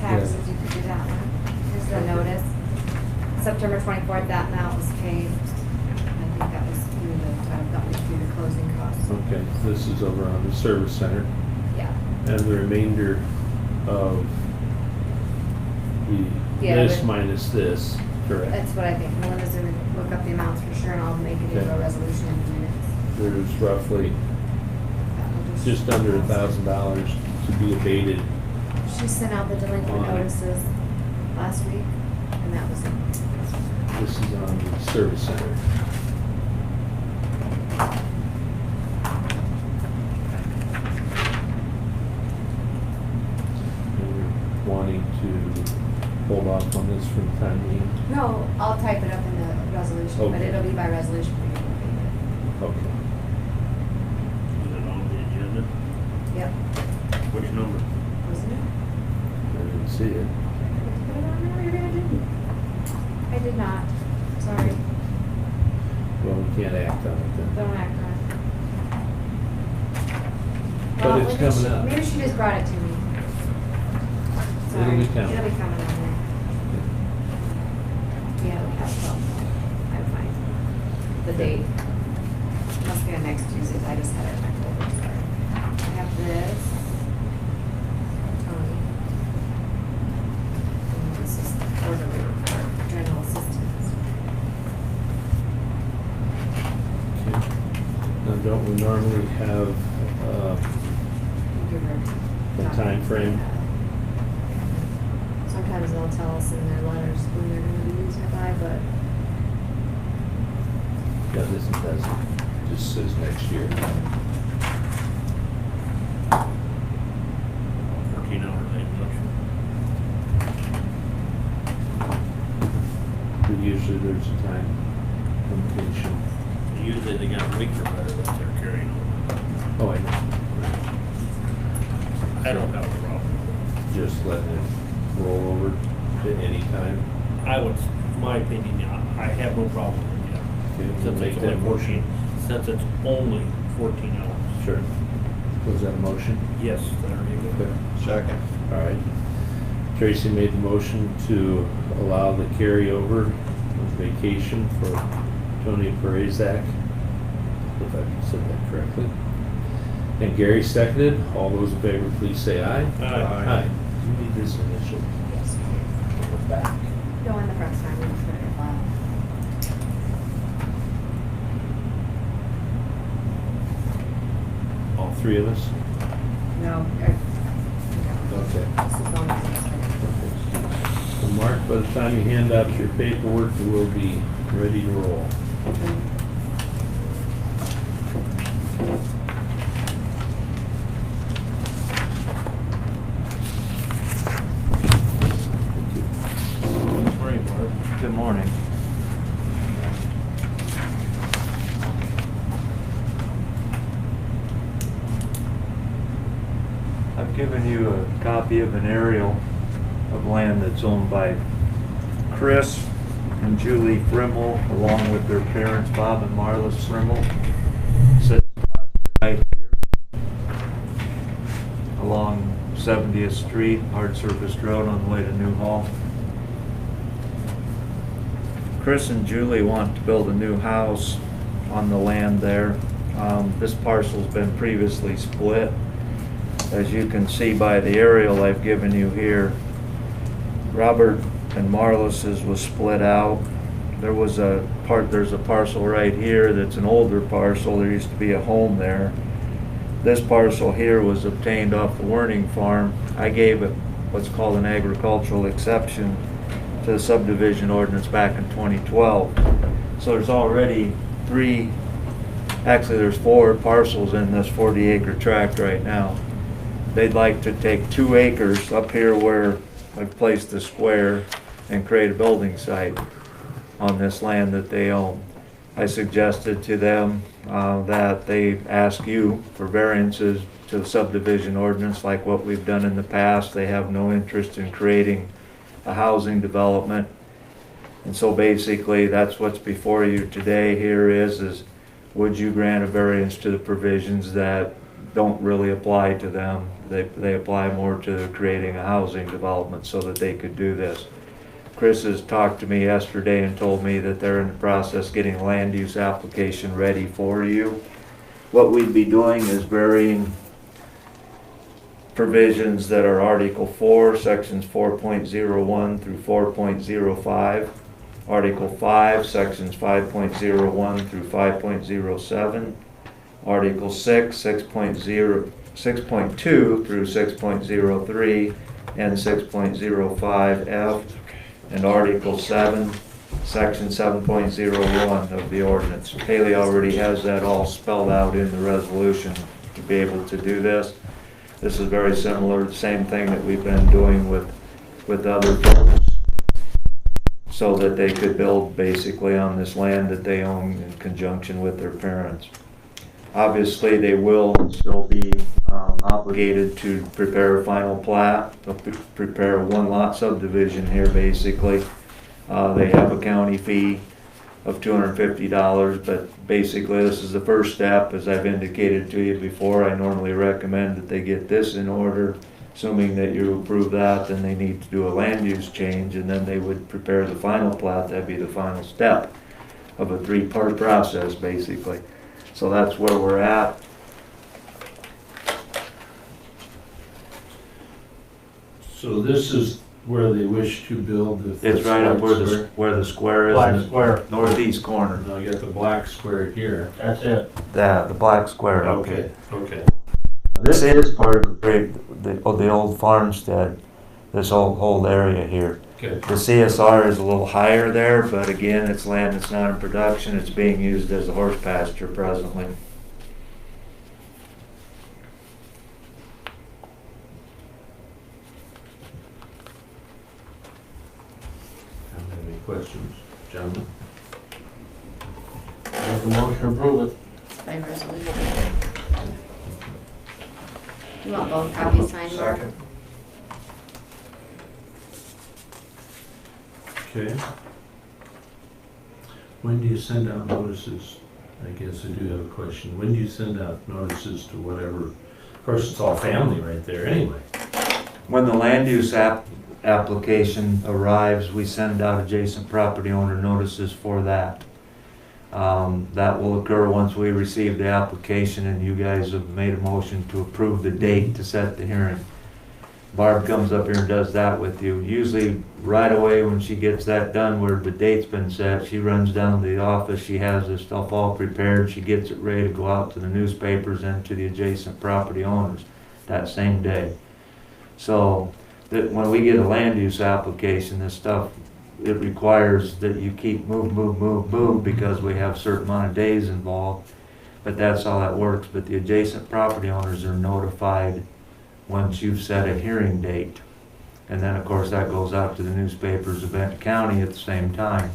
taxes, you could do that one. Here's the notice. September 24th, that amount was paid. I think that was through the title company, through the closing costs. Okay, this is over on the service center. Yeah. And the remainder of Yeah, this but- minus this, correct? That's what I think. Melinda's gonna look up the amounts for sure, and I'll make it into a Okay. resolution in a minute. There's roughly just under $1,000 to be abated. She sent out the delinquent On. notices last week, and that was it. This is on the service center. And we're wanting to hold off on this for the time being. No, I'll type it up in the resolution, but Okay. it'll be by resolution for you to abate Okay. Is it on the agenda? it. Yep, Which number? wasn't it? I didn't see it. Put it on there, you're gonna do. I did not, sorry. Well, we can't act on it then. Don't act on it. But Well, it's maybe coming she- up. Maybe she just brought it to me. Sorry, It'll be coming. It'll be coming on there. Yeah, we have, well, I'm fine. The date. Must be on next Tuesday, I just had it in my folder, sorry. I have this. Tony. And this is the quarterly report, general assistance. Okay. Now, don't we normally have, Give her The copy. time frame? Sometimes they'll tell us in their letters when they're gonna be using it by, but yeah, this doesn't, just says next year. 14 hours, ain't much. But usually there's a time limitation. Usually they got a week or better that they're carrying on. Oh, I know. I don't have a problem. Just letting it roll over to any time. I would, my opinion, I have no problem with it. Okay, we'll Since make it's that only motion. 14, since it's only 14 hours. Sure. Was that a motion? Yes, there you go. Okay. Second. All right. Tracy made the motion to allow the carryover of vacation for Tony Perezak, if I said that correctly. And Gary seconded. All those in favor, please say aye. Aye. You need this initial. yes. On the back. Go in the front sign and put it in file. All three of us? No, Okay. this is on the So Mark, by the time you hand out your paperwork, we'll be ready to roll. Morning, Mark. Good morning. I've given you a copy of an aerial of land that's owned by Chris and Julie Frimmel, along with their parents, Bob and Marla Frimmel. Sits right here along 70th Street, hard surface road on the way to Newhall. Chris and Julie want to build a new house on the land there. This parcel's been previously split. As you can see by the aerial I've given you here, Robert and Marlis's was split out. There's a parcel right here that's an older parcel. There used to be a home there. This parcel here was obtained off the Werning farm. I gave it what's called an agricultural exception to the subdivision ordinance back in 2012. So there's already there's 4 parcels in this 40-acre tract right now. They'd like to take 2 acres up here where I've placed the square and create a building site on this land that they own. I suggested to them that they ask you for variances to the subdivision ordinance like what we've done in the past. They have no interest in creating a housing development. And so basically that's what's before you today here is would you grant a variance to the provisions that don't really apply to them? They apply more to creating a housing development so that they could do this. Chris has talked to me yesterday and told me that they're in the process getting a land use application ready for you. What we'd be doing is varying provisions that are Article 4, Sections 4.01 through 4.05, Article 5, Sections 5.01 through 5.07, Article 6, 6.2 through 6.03, and 6.05F, and Article 7, Section 7.01 of the ordinance. Haley already has that all spelled out in the resolution to be able to do this. This is very similar, the same thing that we've been doing with other folks, so that they could build basically on this land that they own in conjunction with their parents. Obviously, they will still be obligated to prepare a final plat, prepare a one-lot subdivision here, basically. They have a county fee of $250, but basically this is the first step. As I've indicated to you before, I normally recommend that they get this in order. Assuming that you approve that, then they need to do a land use change, and then they would prepare the final plat. That'd be the final step of a three-part process, basically. So that's where we're at. So this is where they wish to build the. It's right up where the square is. Black in the square. northeast corner. Now you got the black square here. That's it. The black square. Okay. This is part of the old farmstead, this whole area here. Okay. The CSR is a little higher there, but again, it's land that's not in production. It's being used as a horse pasture presently. I don't have any questions, gentlemen. Make a motion to approve it. By resolution. You want both copies signed, Mark? Okay. When do you send out notices? I guess I do have a question. When do you send out notices to whatever? Of course, it's all family right there anyway. When the land use application arrives, we send out adjacent property owner notices for that. That will occur once we receive the application and you guys have made a motion to approve the date to set the hearing. Barb comes up here and does that with you. Usually right away when she gets that done where the date's been set, she runs down to the office, she has this stuff all prepared, she gets it ready to go out to the newspapers and to the adjacent property owners that same day. So that when we get a land use application, this stuff, it requires that you keep move because we have a certain amount of days involved. But that's how that works. But the adjacent property owners are notified once you've set a hearing date. And then of course that goes out to the newspapers of Benton County at the same time.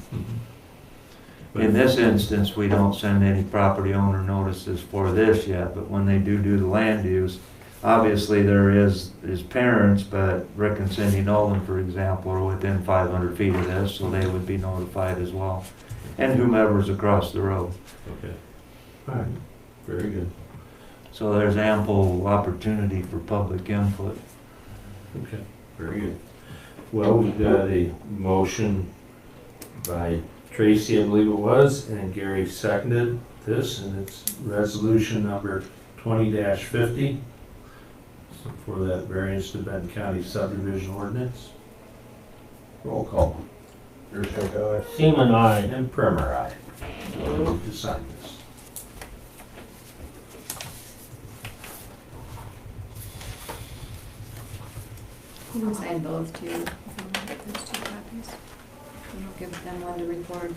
In this instance, we don't send any property owner notices for this yet, but when they do the land use, obviously there is parents, but Rick and Cindy Nolan, for example, are within 500 feet of this, so they would be notified as well. And whomever's across the road. Okay. All right. Very good. So there's ample opportunity for public input. Okay. Very good. Well, we've got a motion by Tracy, I believe it was, and Gary seconded this, and it's resolution number 20-50. For that variance to Benton County subdivision ordinance. Roll call. Seaman, aye. And Primer, aye. We'll move to sign this. You can sign both too, if you want those 2 copies. And I'll give them one to record.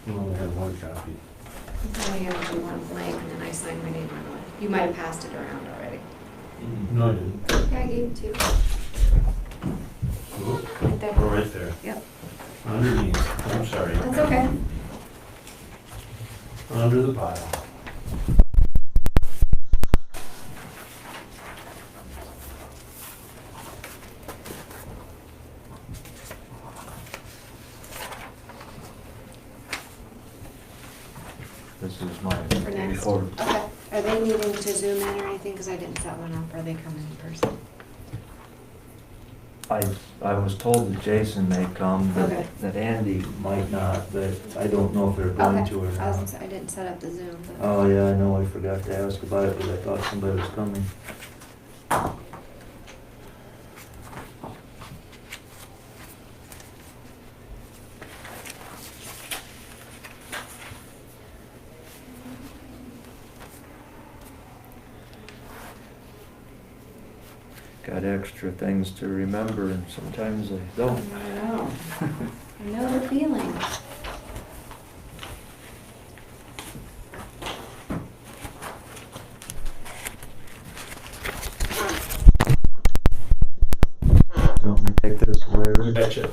We only have one copy. I only have one blank, and then I sign my name on one. You might have passed it around already. No, I didn't. Yeah, I gave 2. Oh, Right there. right there. Yep. Underneath. I'm sorry. That's okay. Under the pile. This is my For next. report. Okay. Are they needing to zoom in or anything? Because I didn't set one up. Are they coming in person? I was told that Jason may come, Okay. that Andy might not, but I don't know if they're going Okay. to or I was not. gonna say, I didn't set up the Zoom, but. Oh, yeah, I know, I forgot to ask about it, because I thought somebody was coming. Got extra things to remember, and sometimes I don't. I know. I know the feeling. Want me to take this away, Rick? Betcha.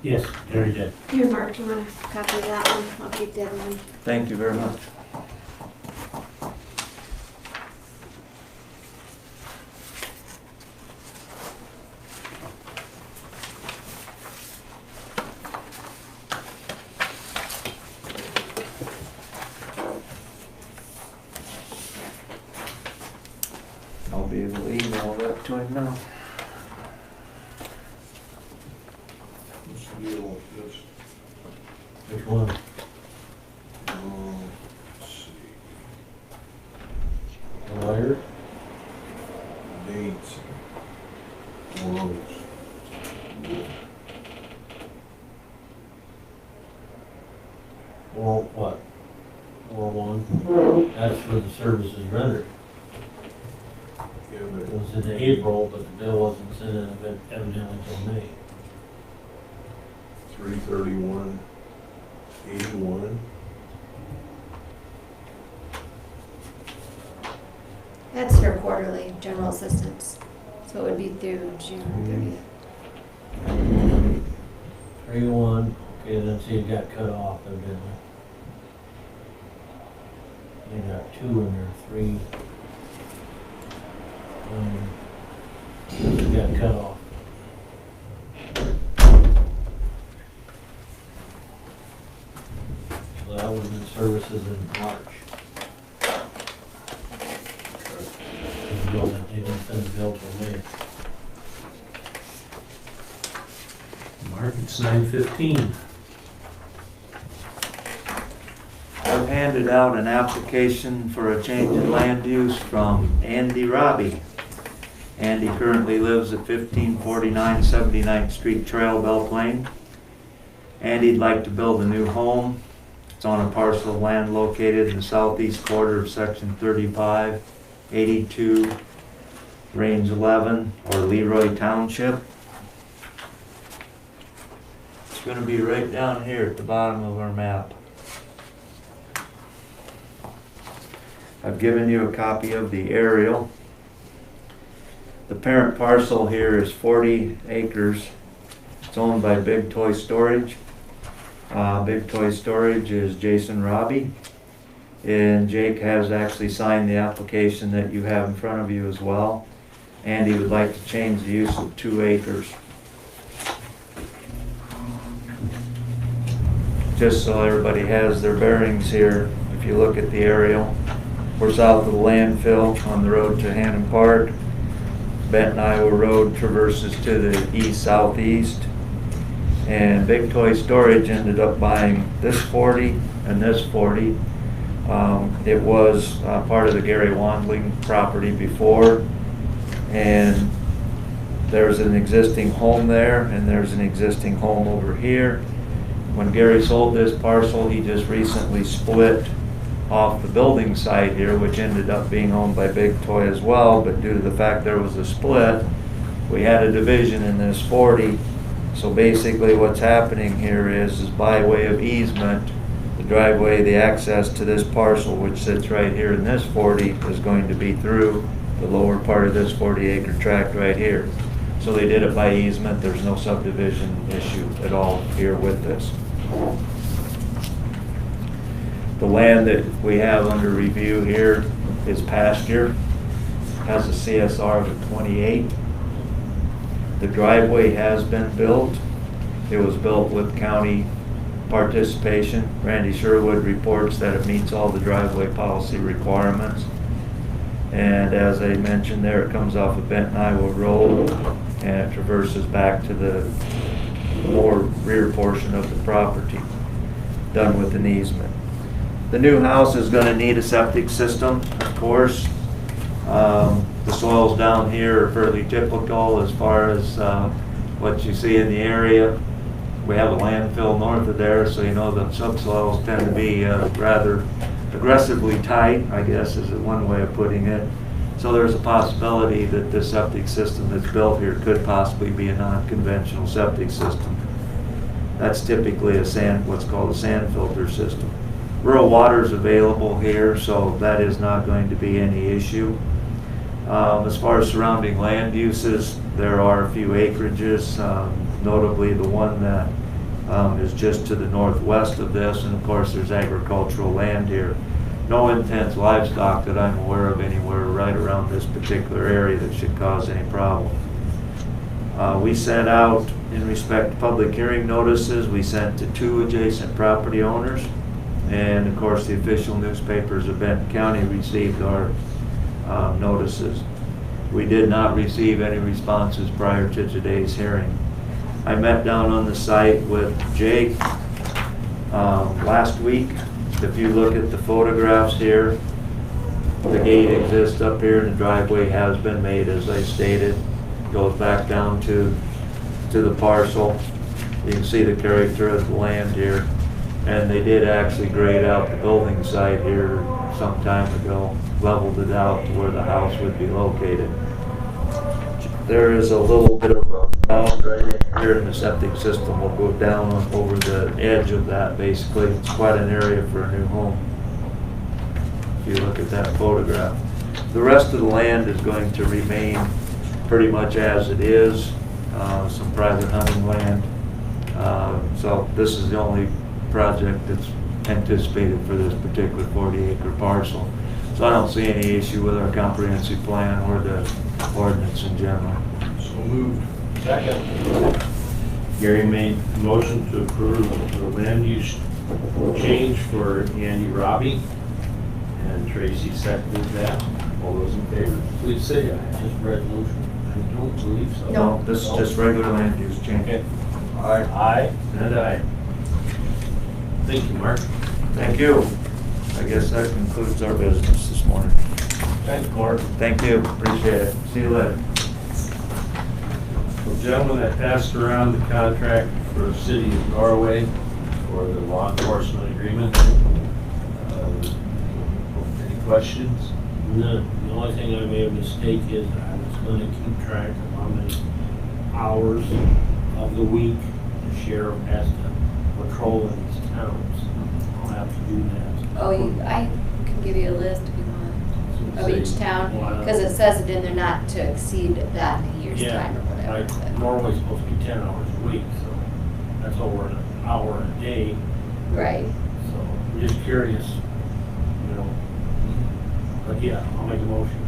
Yes, Gary did. Here, Mark, you want a copy of that one? I'll keep the other one. Thank you very much. I'll be able to email that to him now. What's the deal with this? Which one? Let's see, The lawyer? dates, roads. Or what? Or one? That's for the services rendered. Yeah, It but was in April, but the bill wasn't sent in evidently until May. 331.81. That's for quarterly general assistance, so it would be through June 30th. 3-1, okay, then see it got cut off evidently. You got 2 in there, 3. It got cut off. So that would have been services in March. The bill that they didn't send the bill till May. Mark, it's 9:15. I've handed out an application for a change in land use from Andy Robbie. Andy currently lives at 1549 79th Street Trail, Belle Plaine. Andy'd like to build a new home. It's on a parcel of land located in the southeast quarter of section 3582, range 11, or Leroy Township. It's going to be right down here at the bottom of our map. I've given you a copy of the aerial. The parent parcel here is 40 acres. It's owned by Big Toy Storage. Big Toy Storage is Jason Robbie. And Jake has actually signed the application that you have in front of you as well. And he would like to change the use of 2 acres. Just so everybody has their bearings here, if you look at the aerial, we're south of the landfill on the road to Hannon Park. Benton, Iowa Road traverses to the east-southeast. And Big Toy Storage ended up buying this 40 and this 40. It was part of the Gary Wandling property before. And there's an existing home there, and there's an existing home over here. When Gary sold this parcel, he just recently split off the building site here, which ended up being owned by Big Toy as well, but due to the fact there was a split, we had a division in this 40. So basically what's happening here is by way of easement, the driveway, the access to this parcel, which sits right here in this 40, is going to be through the lower part of this 40-acre tract right here. So they did it by easement. There's no subdivision issue at all here with this. The land that we have under review here is pasture, has a CSR of 28. The driveway has been built. It was built with county participation. Randy Sherwood reports that it meets all the driveway policy requirements. And as I mentioned there, it comes off of Benton, Iowa Road, and it traverses back to the more rear portion of the property, done with an easement. The new house is going to need a septic system, of course. The soils down here are fairly typical as far as what you see in the area. We have a landfill north of there, so you know the subsoils tend to be rather aggressively tight, I guess is one way of putting it. So there's a possibility that this septic system that's built here could possibly be a non-conventional septic system. That's typically what's called a sand filter system. Rural water is available here, so that is not going to be any issue. As far as surrounding land uses, there are a few acreages, notably the one that is just to the northwest of this, and of course there's agricultural land here. No intense livestock that I'm aware of anywhere right around this particular area that should cause any problem. We sent out, in respect to public hearing notices, we sent to 2 adjacent property owners, and of course the official newspapers of Benton County received our notices. We did not receive any responses prior to today's hearing. I met down on the site with Jake last week. If you look at the photographs here, the gate exists up here and the driveway has been made, as I stated. Goes back down to the parcel. You can see the character of the land here. And they did actually grade out the building site here some time ago, leveled it out to where the house would be located. There is a little bit of a mound right here, and the septic system will go down over the edge of that, basically. It's quite an area for a new home, if you look at that photograph. The rest of the land is going to remain pretty much as it is, some private hunting land. So this is the only project that's anticipated for this particular 40-acre parcel. So I don't see any issue with our comprehensive plan or the ordinance in general. So moved. Second. Gary made a motion to approve the land use change for Andy Robbie, and Tracy seconded that. All those in favor, please say aye. Just resolution. I don't believe so. No. This is just regular land use change. Okay. Aye. Aye. And aye. Thank you, Mark. Thank you. I guess that concludes our business this morning. Thanks, Mark. Thank you, appreciate it. See you later. Well, gentlemen, I passed around the contract for the city of Norway for the law enforcement agreement. Any questions? None. The only thing I made a mistake is I was gonna keep track of how many hours of the week the sheriff has to patrol in these towns. I'll have to do that. Oh, I can give you a list if you want, of each town, Wow. because it says it in there not to exceed that in a year's Yeah, time or whatever. like but- Norway's supposed to be 10 hours a week, so that's over an hour a day. Right. So I'm just curious, you know. But yeah, I'll make a motion.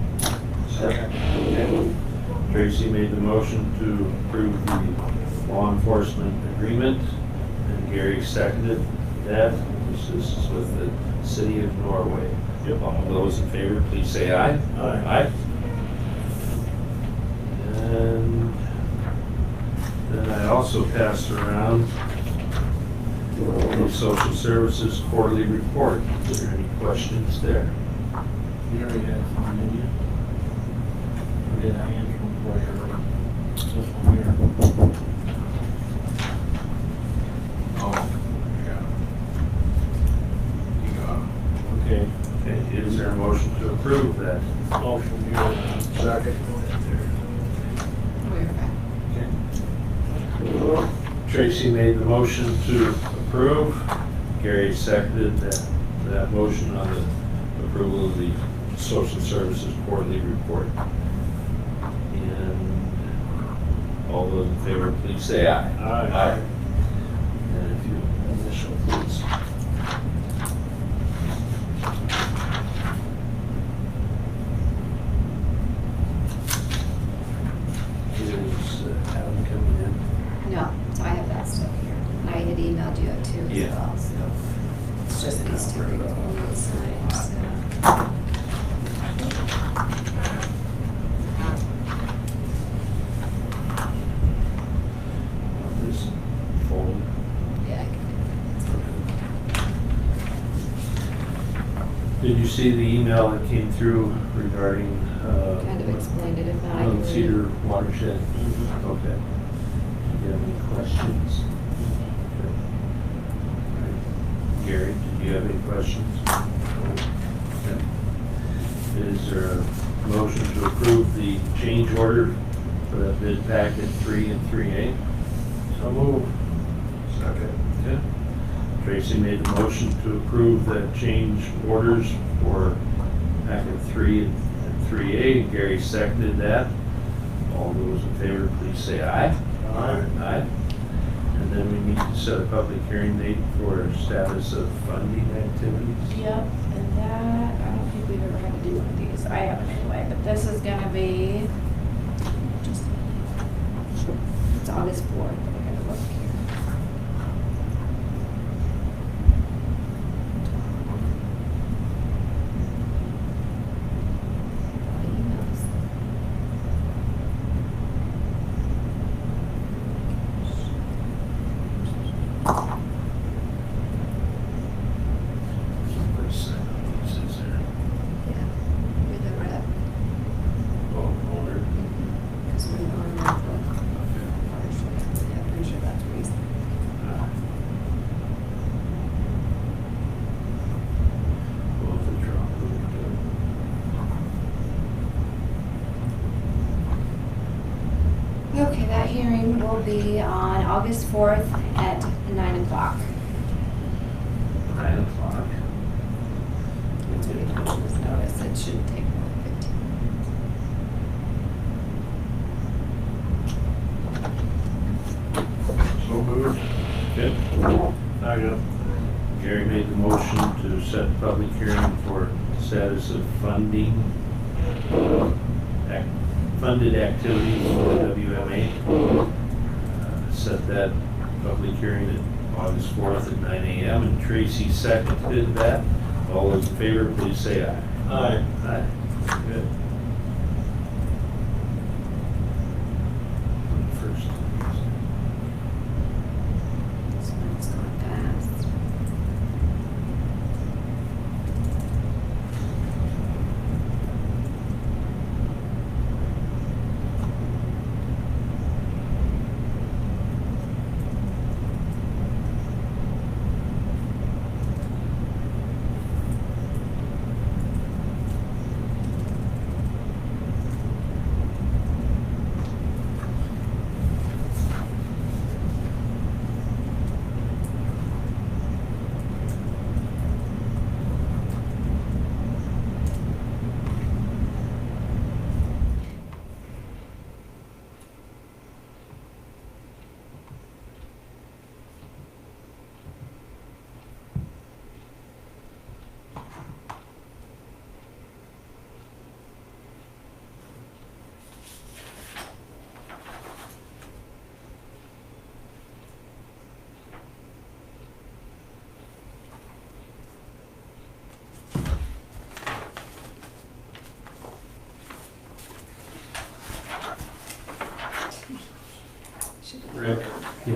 Okay. Tracy made the motion to approve the law enforcement agreement, and Gary seconded that. This is with the city of Norway. Yep. All those in favor, please say aye. Aye. And then I also passed around the social services quarterly report. Is there any questions there? You already had some, didn't you? Or did I answer them for you already? This one here. Oh, yeah. You got it. Okay, Okay, is there a motion to approve that? motion here. Second. Okay. Tracy made the motion to approve. Gary seconded that motion on the approval of the social services quarterly report. And all those in favor, please say aye. Aye. And if you initial, please. Is Adam coming in? No, so I have that stuff here. And I had emailed you it too as Yeah. well, so. It's just these two things we'll need signed, so. This folder. Yeah, Did you see the email that came through regarding? I kind of explained it, if not, I can read it. Cedar watershed? Okay. Do you have any questions? Okay. Gary, do you have any questions? Okay. Is there a motion to approve the change order for that bid packet 3 and 3A? So move. Second. Okay. Tracy made the motion to approve the change orders for packet 3 and 3A. Gary seconded that. All those in favor, please say aye. Aye. Aye. And then we need to set a public hearing date for status of funding activities. Yep, and that, I don't think we've ever had to do one of these. I haven't anyway, but this is gonna be just, It's August 4th, but I gotta look here. Emails. Someplace sign up, it says there. Yeah, with the rep, Oh, owner. because we're on the Okay. yeah, pretty sure that's reason. Well, if they drop it, we do Okay, that hearing will be on August 4th at 9 o'clock. it. 9 o'clock. That's what he told us notice, it shouldn't take more than 15 minutes. So moved. Okay. Gary made the motion to set public hearing for status of funding, funded activities for WMA. Set that public hearing at August 4th at 9 a.m. and Tracy seconded that. All those in favor, please say aye. Aye. Aye. Good. First. This one's going fast.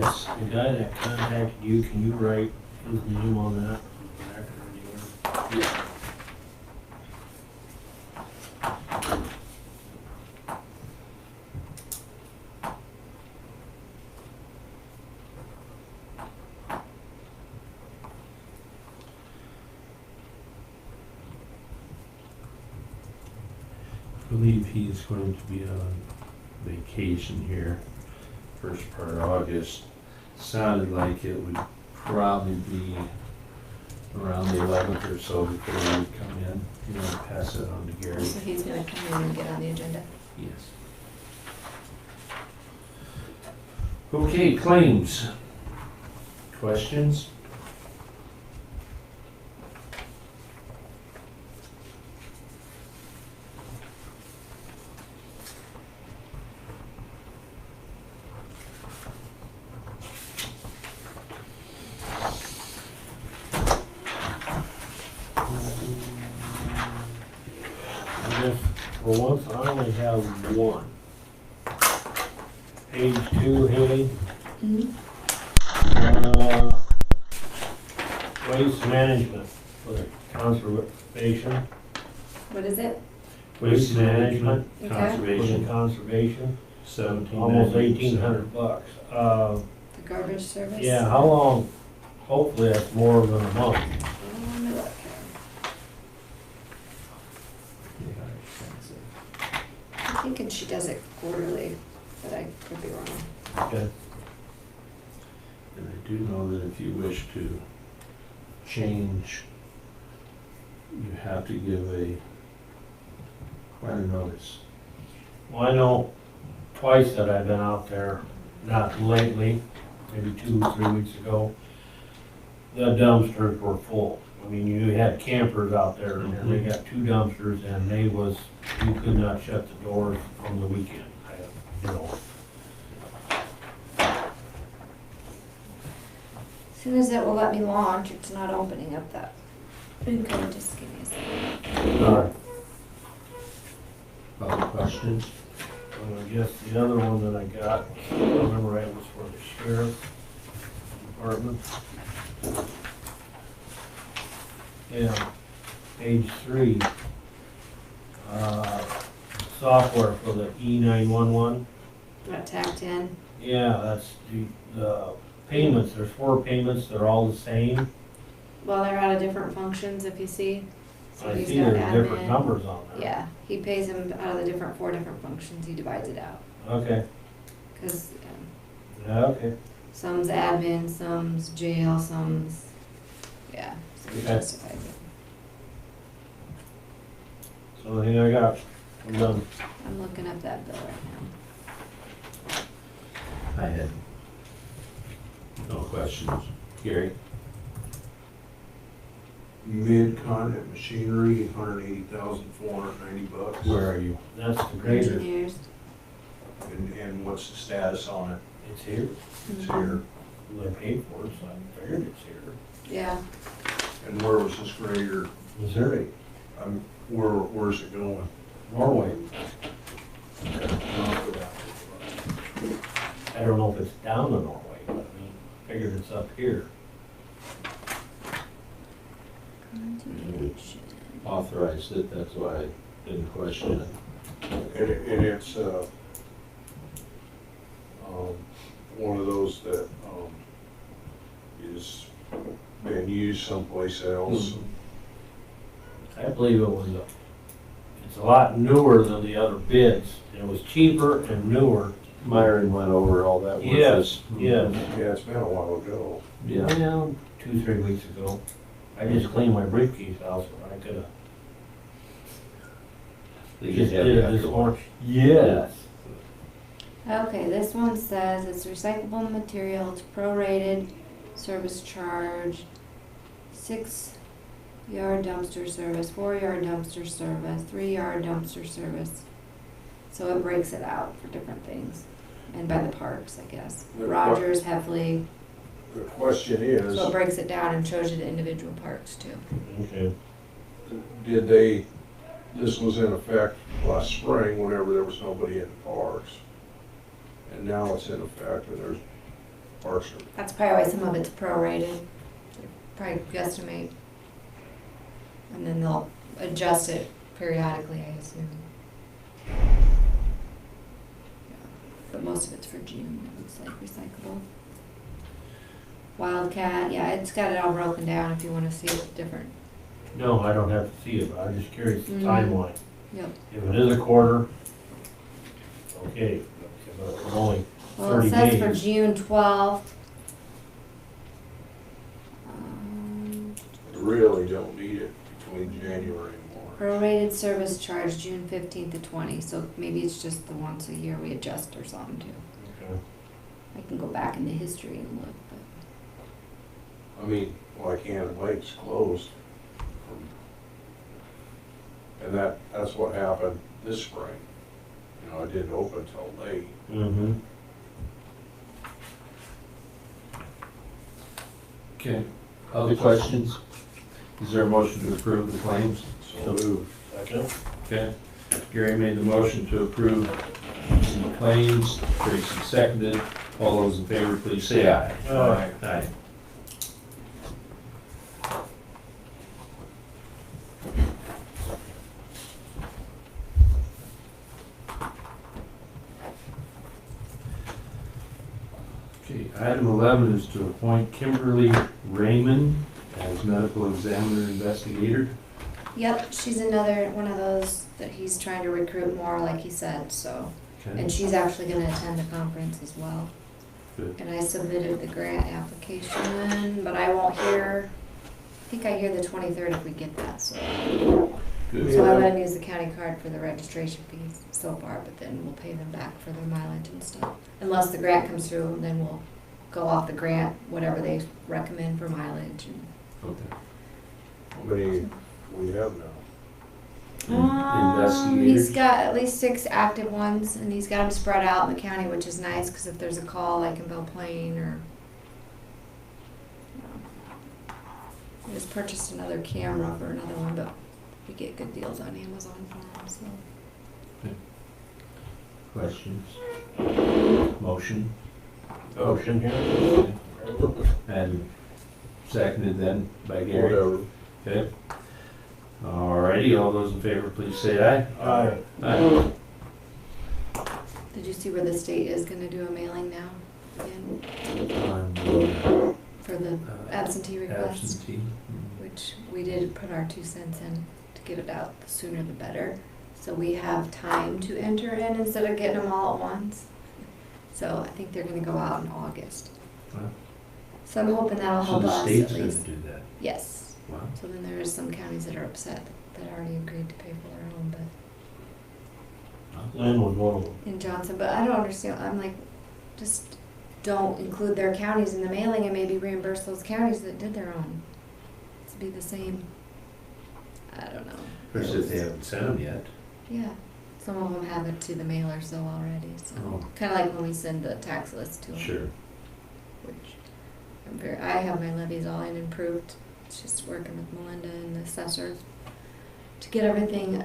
Yes, the guy that contacted you, can you write his name on that? Back or anywhere? Yeah. I believe he's going to be on vacation here, first part of August. Sounded like it would probably be around the 11th or so before he would come in. You want to pass it on to Gary? So he's gonna come in and get on the agenda. Yes. Okay, claims. Questions? I guess, for once, I only have one. Page 2, Haley. Waste management for the conservation. What is it? Waste management, Okay. For the conservation, conservation, 17. almost $1,800. The garbage service? Yeah, how long? Hopefully that's more than a month. Let me look here. I'm thinking she does it quarterly, but I could be wrong. Okay. And I do know that if you wish to change, you have to give quite a notice. Well, I know twice that I've been out there, not lately, maybe 2 or 3 weeks ago, the dumpsters were full. I mean, you had campers out there, and they got 2 dumpsters, and you could not shut the doors on the weekend. As soon as it will let me launch, it's not opening up that. Okay, just give me a second. Sorry. Other questions? I guess the other one that I got, if I remember right, was for the sheriff department. Yeah, page 3. Software for the E911. Got tacked in. Yeah, that's the payments, there's 4 payments, they're all the same. Well, they're out of different functions, if you see. So I he's see got there's different admin. numbers on there. Yeah, he pays them out of the 4 different functions, he divides it out. Okay, Cause yeah, okay. some's admin, some's jail, some's, yeah, so he Okay. justifies it. So the thing I got, I'm done. I'm looking up that bill right now. I had no questions. Gary? Mid-Continent Machinery, $180,490. Where are you? That's the grader. Engineers. And what's the status on it? It's here. It's here. They paid for it, so I figured it's here. Yeah, And where was this grader? Missouri, Where's it going? Norway. Okay, I'll go down. I don't know if it's down to Norway, but I mean, figured it's up here. continuation. Authorized it, that's why I didn't question it. And it's, one of those that, is being used someplace else. I believe it's a lot newer than the other bids. It was cheaper and newer. Myron went over all that with Yes, us. yes. Yeah, it's been a while ago. Yeah. Yeah, 2, 3 weeks ago. I just cleaned my briefcase out, so I could've They just get did heavy it this after a morning. while. Yes. Okay, this one says it's recyclable material, it's prorated, service charge, 6-yard dumpster service, 4-yard dumpster service, 3-yard dumpster service. So it breaks it out for different things, and by the parks, I guess. The what? Rogers, Heffley, The question is, so it breaks it down and shows you the individual parks too. Okay. this was in effect last spring whenever there was nobody in the parks. And now it's in effect and Parks are, That's probably why some of it's prorated. They probably guesstimate. And then they'll adjust it periodically, I assume. But most of it's for June, it looks like recyclable. Wildcat, yeah, it's got it all broken down if you wanna see it different. No, I don't have to see it, but I'm just curious the Mhm. timeline. Yep. If it is a quarter, okay, if it's only Well, it 30 says for days. June 12th. really don't need it between January and March. Prorated service charge June 15th to 20, so maybe it's just the once a year we adjust or something too. Okay. I can go back into history and look, but. I mean, like Cannon Lake's closed. And that's what happened this spring. You know, it didn't open till late. Mm-hmm. Okay, other questions? Is there a motion to approve the claims? So moved. Second? Okay, Gary made the motion to approve the claims, Tracy seconded. All those in favor, please say aye. Aye. Aye. Okay, item 11 is to appoint Kimberly Raymond as medical examiner investigator. Yep, she's another one of those that he's trying to recruit more, like he said, so. Okay, And she's actually gonna attend the conference as well. good. And I submitted the grant application, but I won't hear, I think I hear the 23rd if we get that, so. Good. So I let him use the county card for the registration fees so far, but then we'll pay them back for their mileage and stuff. Unless the grant comes through, then we'll go off the grant, whatever they recommend for mileage and. Okay. How many we have now? He's got at least 6 active ones, and he's got them spread out in the county, which is nice, because if there's a call, like in Belle Plaine, or, I just purchased another camera for another one, but we get good deals on Amazon for them, so. Questions? Motion? Motion here? And seconded then by Gary. Whatever. Okay. Alrighty, all those in favor, please say aye. Aye. Aye. Did you see where the state is gonna do a mailing now, again, On the, for the absentee requests? absentee. Which we did put our 2 cents in to get it out, the sooner the better. So we have time to enter in instead of getting them all at once. So I think they're gonna go out in August. Wow. So I'm hoping that'll So help the us state's at gonna least. do that. Yes. Wow. So then there is some counties that are upset that already agreed to pay for their own, but Lynn was one of them. in Johnson, but I don't understand, I'm like, just don't include their counties in the mailing and maybe reimburse those counties that did their own. To be the same, I don't know. Of course, if they haven't sent them yet. Yeah, some of them have it to the mailers though already, so, Oh. kinda like when we send the tax list to them. Sure. Which, I have my levies all in and proved, it's just working with Melinda and the assessors to get everything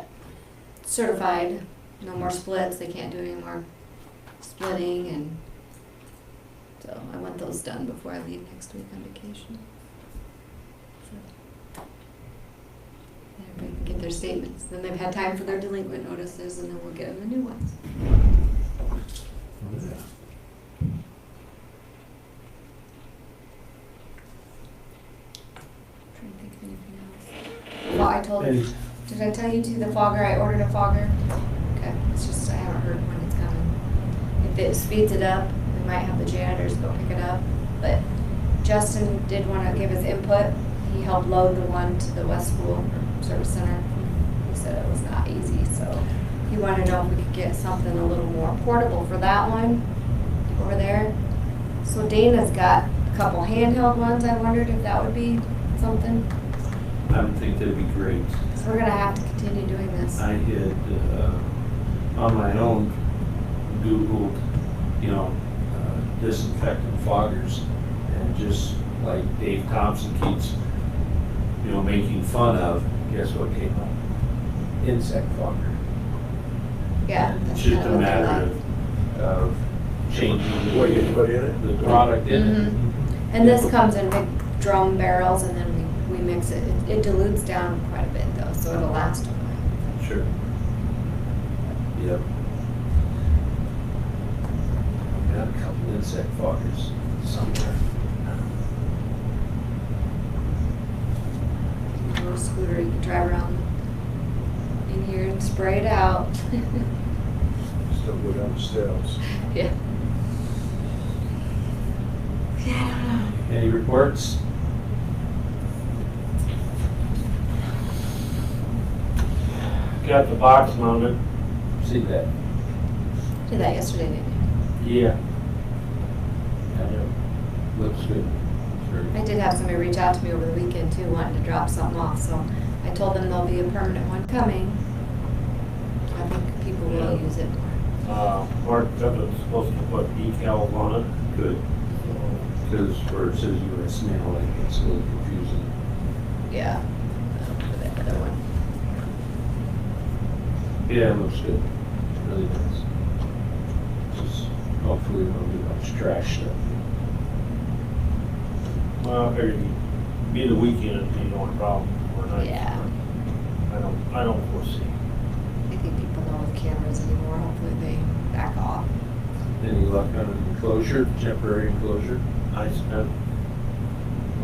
certified, no more splits, they can't do any more splitting, and so I want those done before I leave next week on vacation. So, everybody can get their statements, then they've had time for their delinquent notices, and then we'll get them the new ones. Yeah. Trying to think of anything else. Well, I told, Any- did I tell you to the fogger, I ordered a fogger? Okay, it's just, I haven't heard when it's coming. If it speeds it up, we might have the janitors go pick it up, but Justin did wanna give his input. He helped load the one to the West School Service Center. He said it was not easy, so he wanted to know if we could get something a little more portable for that one over there. So Dana's got a couple handheld ones, I wondered if that would be something. I would think that'd be great. So we're gonna have to continue doing this. I had, on my own, Googled, disinfectant foggers, and just like Dave Thompson keeps, making fun of, guess what came up? Insect fogger. Yeah. And that's it's just kinda a what they're matter like. of changing What you put in it? the product in it. Mhm. And this comes in big drum barrels and then we mix it. It dilutes down quite a bit though, so it'll last a while. Sure. Yep. Got a couple insect foggers somewhere. A little scooter, you can drive around in here and spray it out. Still go down the steps. Yeah. Yeah, I don't know. Any reports? Got the box mounted. See that? Did that yesterday, didn't you? Yeah. Looks good. Sure. I did have somebody reach out to me over the weekend too, wanting to drop something off, so I told them there'll be a permanent one coming. I think people will use it. Mark Tippet's supposed to put decals on it. Good. Because where it says US mail, like, it's a little confusing. Yeah. For that other one. Yeah, it looks good. Really does. Just hopefully we don't do much trash stuff. Well, I figured it'd be the weekend, you know, a problem or not. Yeah. I don't foresee. I think people know with cameras anymore, hopefully they back off. Any luck on an enclosure, temporary enclosure? I spent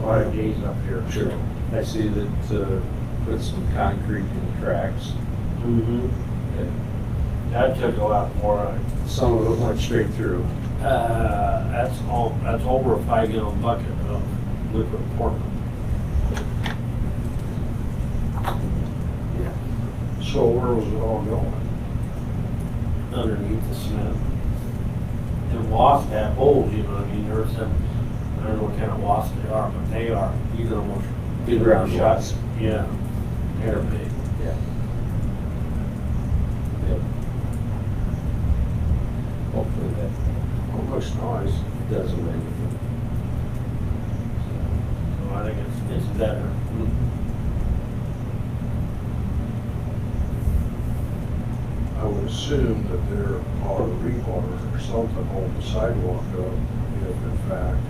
5 days up here. Sure. I see that, put some concrete in the tracks. Mm-hmm. That took a lot more. Some of it went straight through. That's over a 5-gallon bucket of liquid Portland. Yeah. So where was it all going? Underneath the cement. And wasps have holes, you know what I mean? There's some, I don't know what kind of wasps they are, but they are, you can almost. Big round shots. wasps. Yeah. They're big. Yeah. Yep. Hopefully that Oh, looks nice. doesn't make it. So I think it's better. I would assume that there are rebar or something holding the sidewalk up, if in fact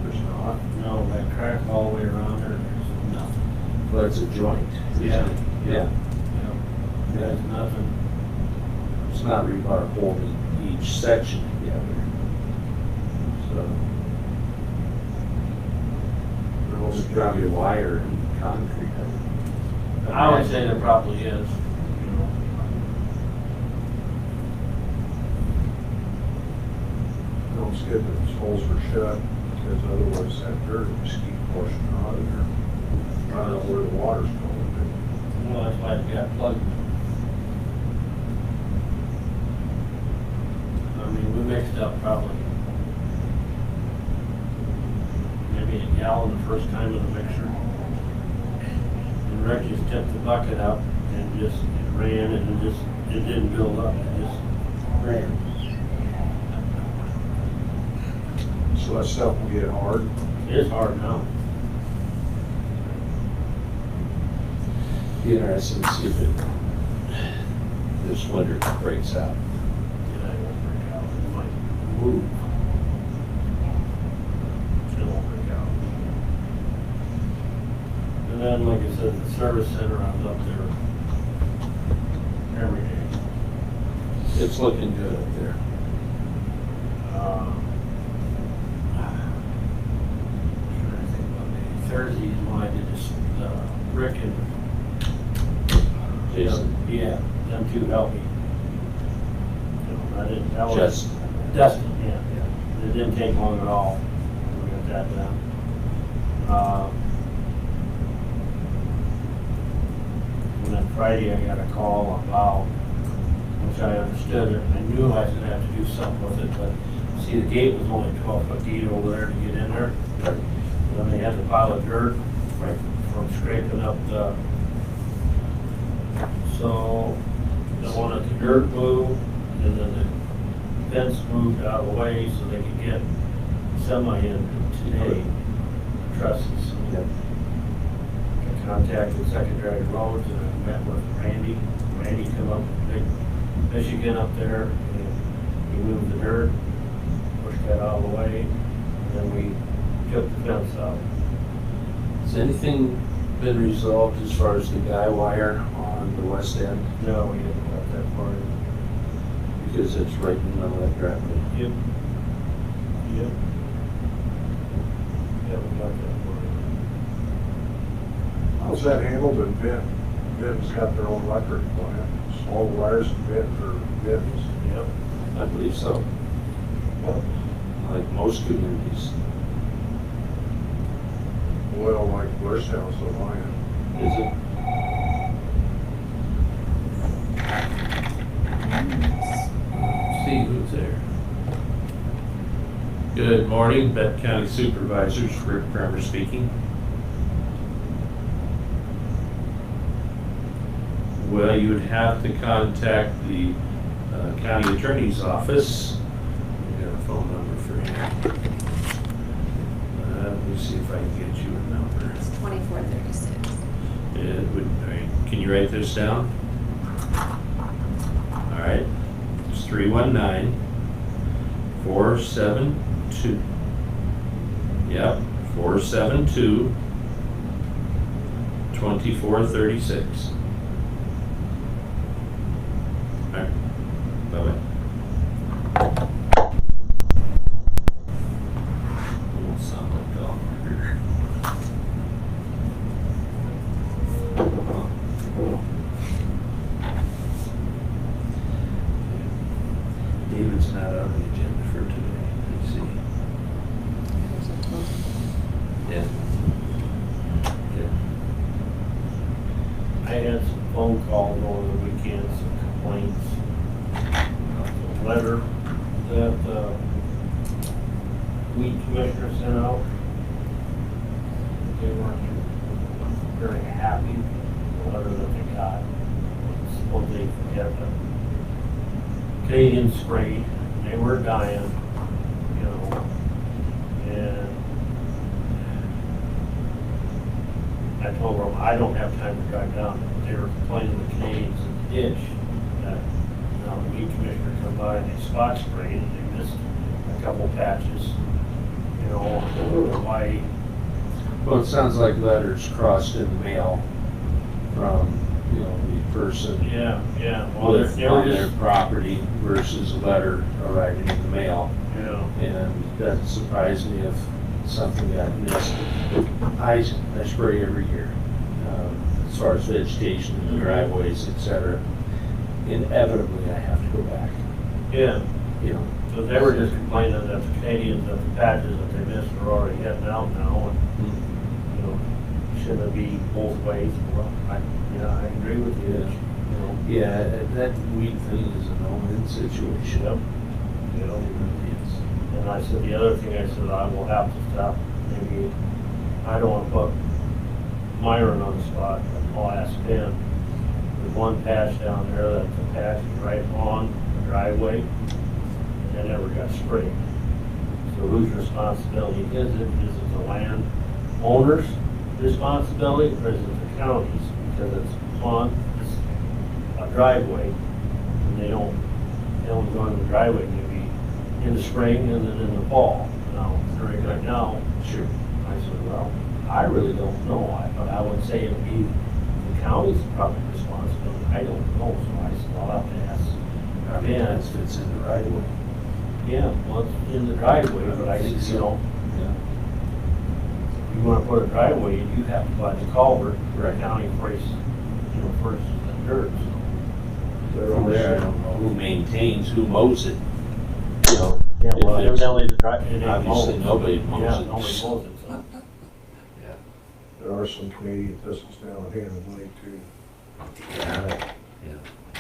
there's not. No, that crack all the way around there, there's nothing. Well, it's a joint. isn't Yeah. it? Yeah. There's nothing. It's not rebar holding each section together. So. It's probably wire and concrete. I would say there probably is, you know. No, it's good that its holes are shut, because otherwise that dirt would just keep pushing out of there. I don't know where the water's going Well, that's why it's got plugged. I mean, we mixed up probably maybe a gallon the first time in the mixer. And Rick just tipped the bucket up and just it ran and it didn't build up, it just ran. to. So that stuff will get hard. It is hard now. Be interesting to see if it, this winter breaks out. And I won't break out, it might move. It won't break out. And then, like I said, the service center, I was up there every day. It's looking good up there. Trying to think about maybe Thursdays when I did this, Rick and Jason. Yeah, them two helped me. You know, I didn't, that was. Justin. Dustin, yeah. It didn't take long at all. We got that done. And then Friday I got a call about, which I understood, and I knew I was gonna have to do something with it, but see, the gate was only 12-foot gate over there to get in there. And then they had the pile of dirt from scraping up the, so they wanted the dirt moved, and then the fence moved out of the way so they could get semi in today, trusses. Yep. I contacted Secretary Rhodes and I met with Randy. Randy come up from Michigan up there and We moved the dirt, pushed that out of the way, and then we took the fence out. Has anything been resolved as far as the guy wire on the west end? No, we didn't got that far. Because it's right in the middle of that driveway. Yep. Yep. Yeah, we got that far. How's that handled in Benton? Benton's got their own electric plant. All the wires in Benton are Benton's. Yep. I believe so. Like most communities. Well, like Bushhouse on my end. Is it? See who's there. Good morning, Benton County Supervisors, Rick Kramer speaking. Well, you would have to contact the county attorney's office. We got a phone number for him. Let me see if I can get you a number. It's 2436. It would, all right, can you write this down? All right, it's 319-472. Yep, 472-2436. All right, bye-bye. Won't sound like dog murder. David's not on the agenda for today, let's see. Yeah. Yeah. I had some phone calls over the weekend, some complaints. The letter that the weed commissioner sent out. They weren't very happy with the letter that they got. Supposedly forget the Canadian sprayed, they were dying, you know, and I told them, I don't have time to drive down. They were complaining the Canadians in the ditch, that, you know, the weed commissioner come by and they spot sprayed, and they missed a couple patches, you know, why. Well, it sounds like letters crossed in the mail from, you know, the person Yeah, well, they were on their just, property versus a letter arriving in the mail. you know, And that surprised me if something got missed. I spray every year, as far as vegetation in the driveways, et cetera. Inevitably, I have to go back, yeah. you know. So they were just complaining that the Canadians, that the patches that they missed are already heading out now, and, you know, shouldn't it be both ways? Well, I agree with you, you know. Yeah, that weed thing is a no-win situation. Yep. You know, it really is. And I said, the other thing I said, I will have to stop, maybe, I don't wanna put Myron on the spot, but I'll ask Ben. There's one patch down there that the patch is right on the driveway, and it never got sprayed. So whose responsibility is it? Is it the landowner's responsibility, or is it the county's? Because it's on a driveway, and they only go in the driveway maybe in the spring and then in the fall. Now, right now, Sure. I said, well, I really don't know, but I would say it would be the county's probably responsibility. I don't know, so I said, I'll have to ask. I mean, that fits in the right of way. Yeah, well, it's in the driveway, but I think, you know, Yeah. you wanna put a driveway, you have to buy the culvert, Right. the county price, you know, first the dirt, so. From there, I don't know who maintains, who mows it. You know, Yeah, well, if it's- evidently the drive, it ain't obviously mowed. nobody mows Yeah, it. nobody mows it, so. Yeah. There are some Canadian thistles down in Hannah Lake too. Yeah.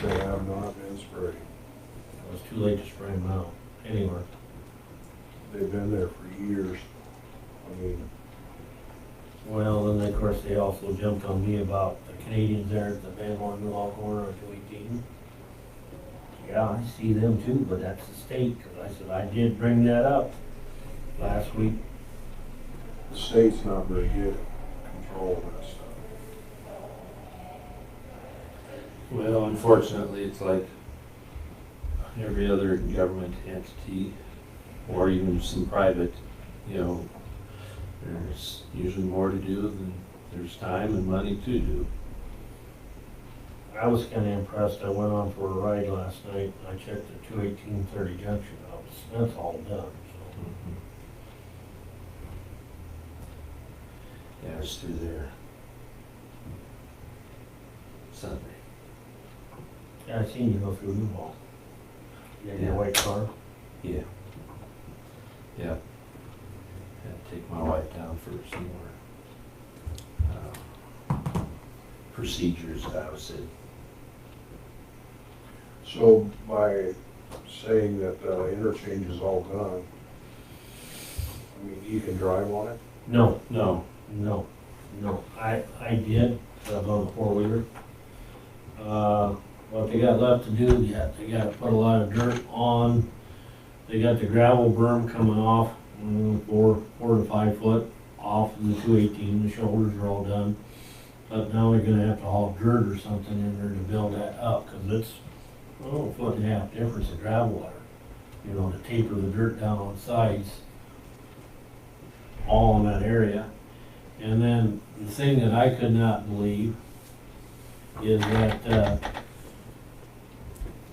They have not been sprayed. It was too late to spray them out, anywhere. They've been there for years. I mean, Well, then, of course, they also jumped on me about the Canadians there at the Van Horn Newell corner of 218. Yeah, I see them too, but that's the state, because I said, I did bring that up last week. the state's not very good at controlling that stuff. Well, unfortunately, it's like, every other government entity, or even some private, you know, there's usually more to do than there's time and money to do. I was kinda impressed, I went on for a ride last night, I checked the 21830 junction out, that's all done, so. Yeah, I was through there Sunday. Yeah, I seen you go through New Hall. You had your white car? Yeah. Yeah. Had to take my wife down for some more procedures, I was in. So by saying that interchange is all done, I mean, you can drive on it? No, No, no, no, I did, I was on the four-wheeler. What they got left to do, they gotta put a lot of dirt on. They got the gravel berm coming off, 4 to 5 foot off of the 218, the shoulders are all done. But now they're gonna have to haul dirt or something in there to build that up, cause it's, a foot and a half difference of gravel there. You know, to taper the dirt down on sides, all in that area. And then the thing that I could not believe is that,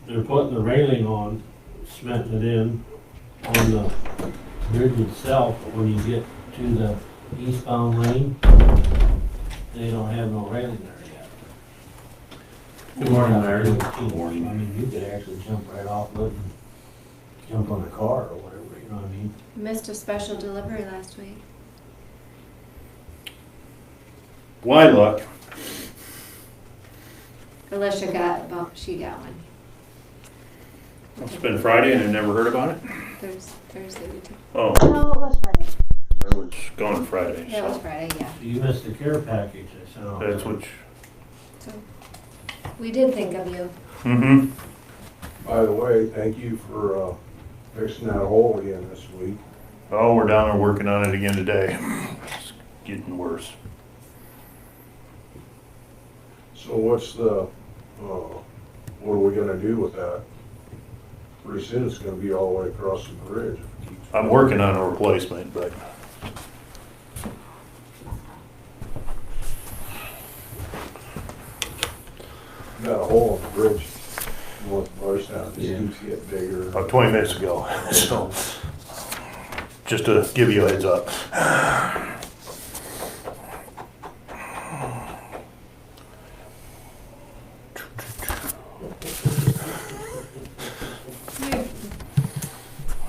they're putting the railing on, cementing it in on the bridge itself, but when you get to the eastbound lane, they don't have no railing there yet. Good morning, Larry. Good morning. I mean, you could actually jump right off it and jump on a car or whatever, you know what I mean? Missed a special delivery last week. Why luck? Alicia got, well, she got one. It's been Friday and I never heard about it. Thursday we took. Oh, No, it was Friday. I was gone Friday. Yeah, it was So Friday, yeah. You missed the care package I sent out. that's what. So, we did think of you. Mm-hmm. By the way, thank you for fixing that hole again this week. Oh, we're down there working on it again today. It's getting worse. So what's the, what are we gonna do with that? Pretty soon it's gonna be all the way across the bridge. if it keeps- I'm working on a replacement, but Got a hole in the bridge north of Barstown, it Yeah. just keeps getting bigger. about 20 minutes ago. So just to give you a heads up.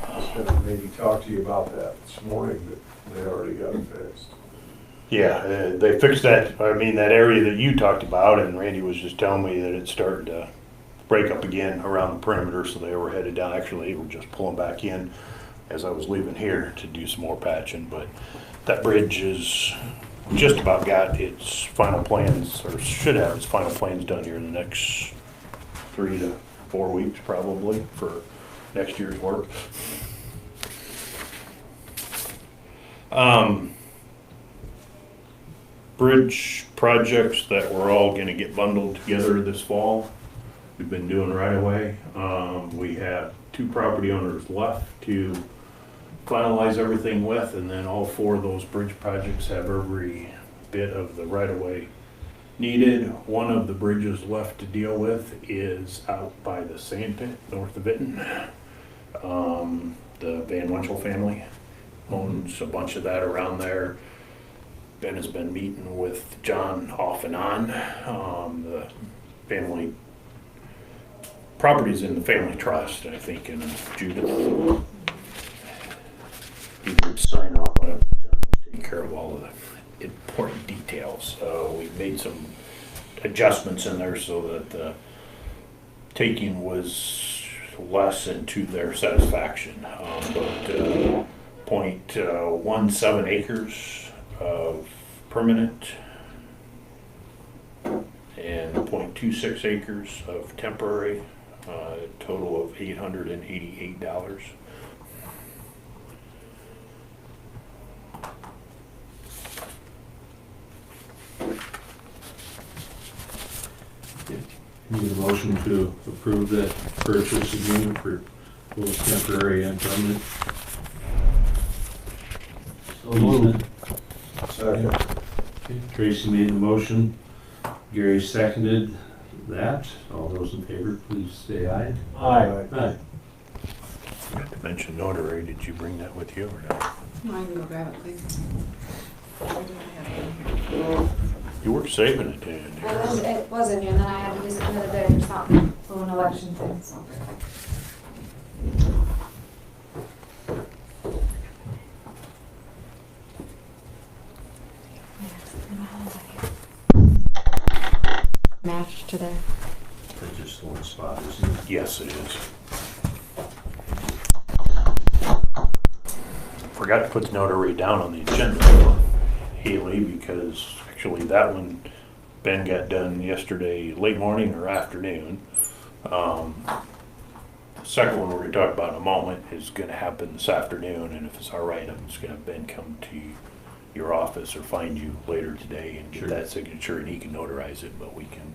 I was gonna maybe talk to you about that this morning, but they already got it fixed. Yeah, they fixed that, I mean, that area that you talked about, and Randy was just telling me that it started to break up again around the perimeter, so they were headed down. Actually, they were just pulling back in as I was leaving here to do some more patching, but that bridge is just about got its final plans, or should have its final plans done here in the next 3 to 4 weeks probably for next year's work. Bridge projects that we're all gonna get bundled together this fall. We've been doing right away. We have 2 property owners left to finalize everything with, and then all 4 of those bridge projects have every bit of the right of way needed. One of the bridges left to deal with is out by the sand pit north of Benton. The Van Winchell family owns a bunch of that around there. Ben has been meeting with John off and on. The family property's in the family trust, I think, and Judith. He would sign off on it. John was taking care of all of the important details. We made some adjustments in there so that the taking was less and to their satisfaction. But 0.17 acres of permanent and 0.26 acres of temporary, a total of $888. Need a motion to approve that purchase agreement for both temporary and permanent. So moved. Second. Okay, Tracy made the motion, Gary seconded that. All those in favor, please say aye. Aye. Aye. Forgot to mention notary, did you bring that with you or not? I can go grab it, please. You were saving it, didn't you? It was in here, and then I had to do something other day or something, for an election thing, so. Matched to there. That's just one spot, isn't it? Yes, it is. Forgot to put the notary down on the agenda for Haley because actually that one, Ben got done yesterday, late morning or afternoon. The second one we're gonna talk about in a moment is gonna happen this afternoon, and if it's all right, I'm just gonna have Ben come to your office or find you later today and get Sure. that signature, and he can notarize it, but we can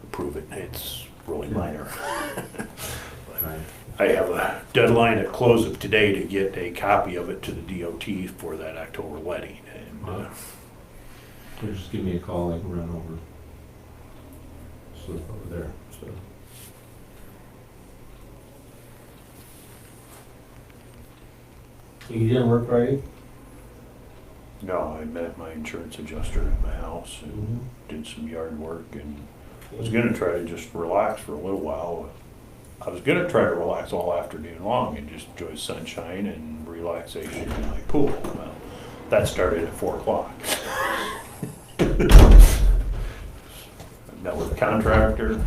approve it. It's really minor. Right. I have a deadline at close of today to get a copy of it to the DOT for that October letting, and So just give me a call, I can run over. Slip over there, so. So you didn't work Friday? no, I met my insurance adjuster at my house and did some yard work, and I was gonna try to just relax for a little while. I was gonna try to relax all afternoon long and just enjoy sunshine and relaxation in my pool. Well, that started at 4 o'clock. I met with the contractor.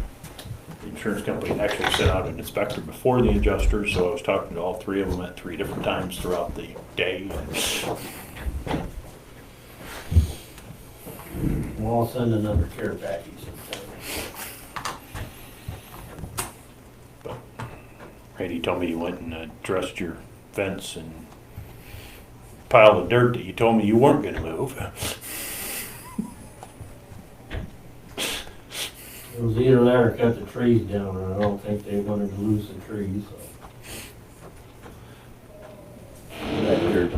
The insurance company actually sent out an inspector before the adjuster, so I was talking to all three of them at 3 different times throughout the day. Well, I'll send another care package sometime. Randy told me you went and addressed your fence and pile of dirt that you told me you weren't gonna move. It was either that or cut the trees down, and I don't think they wanted to lose the trees, so. That dirt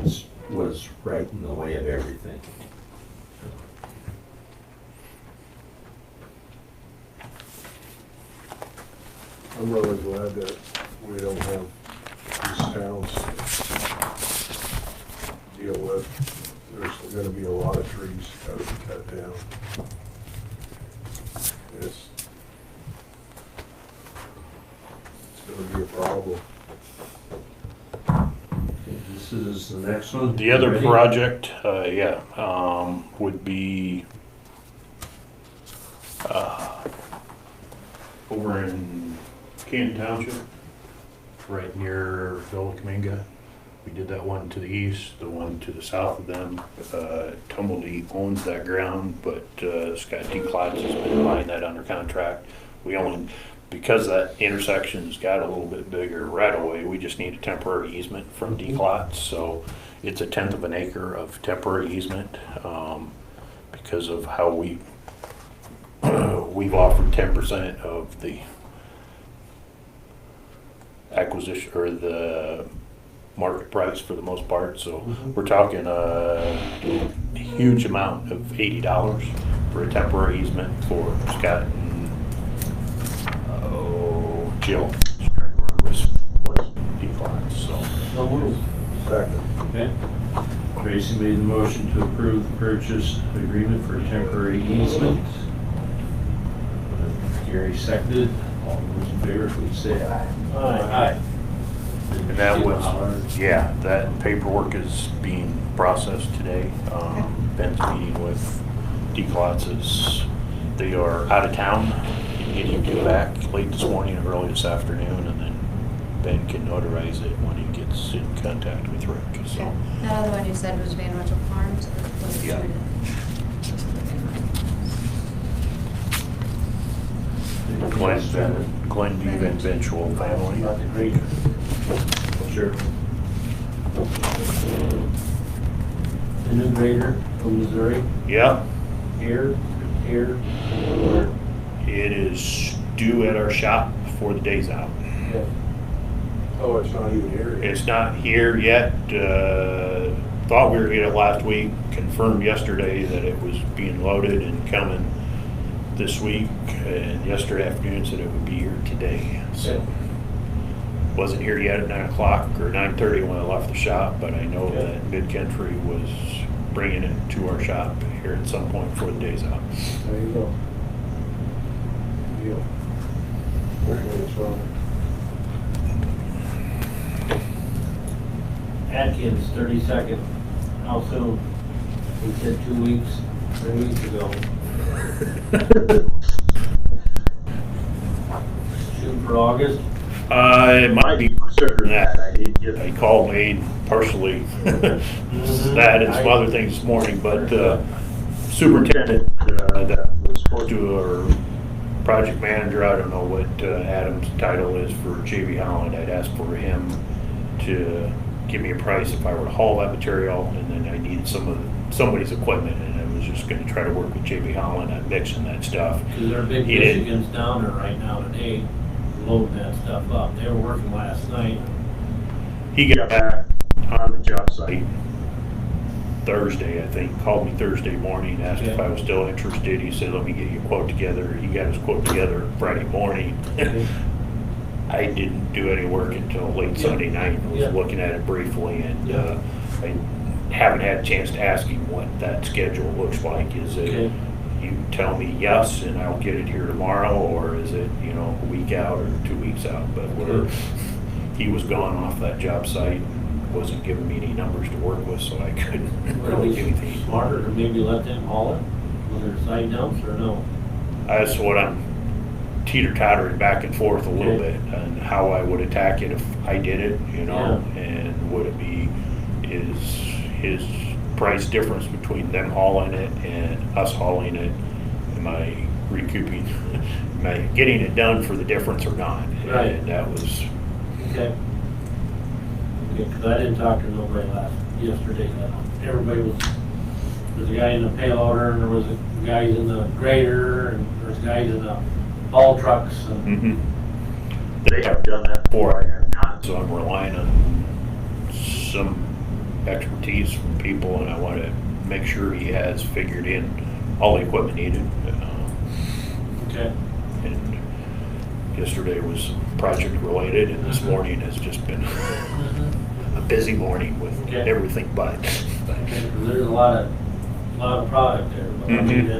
was right in the way of everything. I'm really glad that we don't have these towns to deal with. There's gonna be a lot of trees gotta be cut down. It's gonna be a problem. This is the next one. The other Ready? project, would be, over in Canton Township, right near Villa Caminga. We did that one to the east, the one to the south of them. Tumbledy owns that ground, but Scott D. Klotz has been buying that under contract. We only, because that intersection's got a little bit bigger right of way, we just need a temporary easement from D. Klotz. So it's 1/10 of an acre of temporary easement, because of how we've offered 10% of the acquisition or the market price for the most part. So we're talking a huge amount of $80 for a temporary easement for Scott and Jill. So So moved. Second. Okay. Tracy made the motion to approve the purchase agreement for a temporary easement. Gary seconded. All those in favor, please say aye. Aye. and that was, yeah, that paperwork is being processed today. Ben's meeting with D. Klotz's, they are out of town, getting him back late this morning or early this afternoon, and then Ben can notarize it when he gets in contact with Rick, so. Okay. That other one you said was Van Mitchell Farms? Or was it Yeah. Judith? Glenn D. Van Ventual family. About the grader. Sure. The new grader from Missouri, Yeah, here, or it is due at our shop before the day's out. Oh, it's not even here yet. It's not here yet. Thought we were getting it last week. Confirmed yesterday that it was being loaded and coming this week. And yesterday afternoon said it would be here today. So wasn't here yet at 9 o'clock or 9:30 when I left the shop, but I know that Mid-Country was bringing it to our shop here at some point before the day's out. There you go. Deal. Okay, so. Atkins, 32nd. How soon? He said 2 weeks, 3 weeks ago. Shoot for August? It might be quicker than that. I called Wade partially that and some other things this morning, but superintendent that was supposed to, or project manager, I don't know what Adam's title is for JV Holland. I'd asked for him to give me a price if I were to haul that material, and then I needed somebody's equipment, and I was just going to try to work with JV Holland on mixing that stuff. Because their big He didn't- Michigan's down there right now today, loading that stuff up. They were working last night. He got back on the job site Thursday, I think, called me Thursday morning, asked if I was still interested. He said, let me get your quote together. He got his quote together Friday morning. I didn't do any work until late Sunday night. I was looking at it briefly, and I haven't had a chance to ask him what that schedule looks like. Is it you tell me yes and I'll get it here tomorrow, or is it, you know, a week out or 2 weeks out? But he was gone off that job site, wasn't giving me any numbers to work with, so I couldn't really do anything. Smarter to maybe let them haul it with their side dumps, or no? That's what I'm teeter-tottering back and forth a little bit on how I would attack it if I did it, you know, and would it be his price difference between them hauling it and us hauling it? Am I recouping, am I getting it done for the difference or not? Right. And that was, Okay, because I didn't talk to nobody yesterday. Everybody there's a guy in the payloader, and there was guys in the grader, and there's guys in the haul trucks. And they have done that before, I have not, so I'm relying on some expertise from people, and I want to make sure he has figured in all the equipment needed. Okay. And yesterday was project related, and this morning has just been a busy morning with everything but. Okay, 'cause there's a lot of product there, but I mean,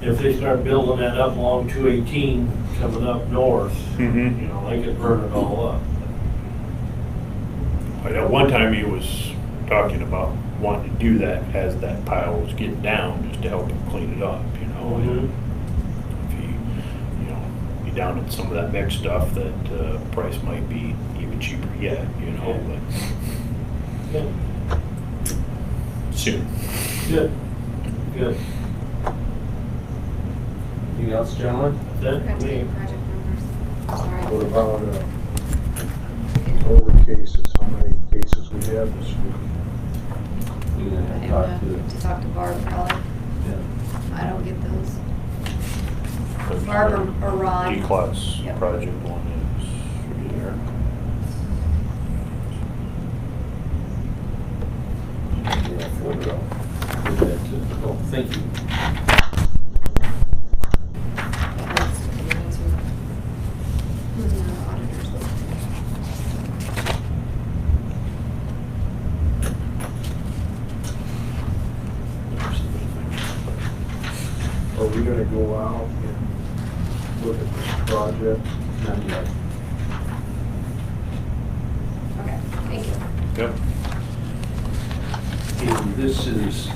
if they start building that up along 218 coming up north, you know, they could burn it all up. I know one time he was talking about wanting to do that as that pile was getting down, just to help him clean it up, you know. And if he, you know, be down in some of that mixed stuff, that price might be even cheaper yet, you know, but soon. Good. Good. Anything else, gentlemen? That's Got to it? get your project numbers. Sorry. What about, COVID cases? How many cases we have this week? We're gonna And, talk to- to talk to Barb probably. Yeah. I don't get those. Barb or Ron. D-class Yep. project one is there. Yeah, fold it up. Put that to- Oh, thank you. That's to the ones who's in our auditors. Are we gonna go out and look at this project? Not yet. Okay, thank you. Yep. And this is,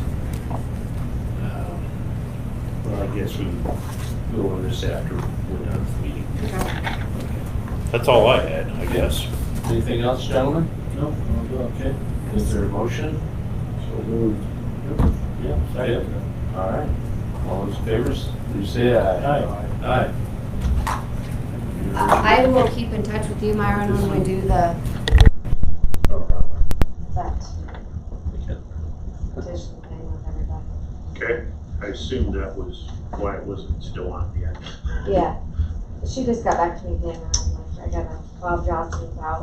well, I guess we'll go on this after we're done with the meeting. Okay. That's all I had, I guess. Anything else, gentlemen? No? Okay. Is there a motion? So moved. Yeah, second. All right. All those in favor, please say aye. Aye. I will keep in touch with you, Myron, when we do the that petition thing with everybody. Okay, I see assumed that was why it wasn't still on the agenda. Yeah, she just got back to me again, and I'm like, I gotta, Bob Johnson's out,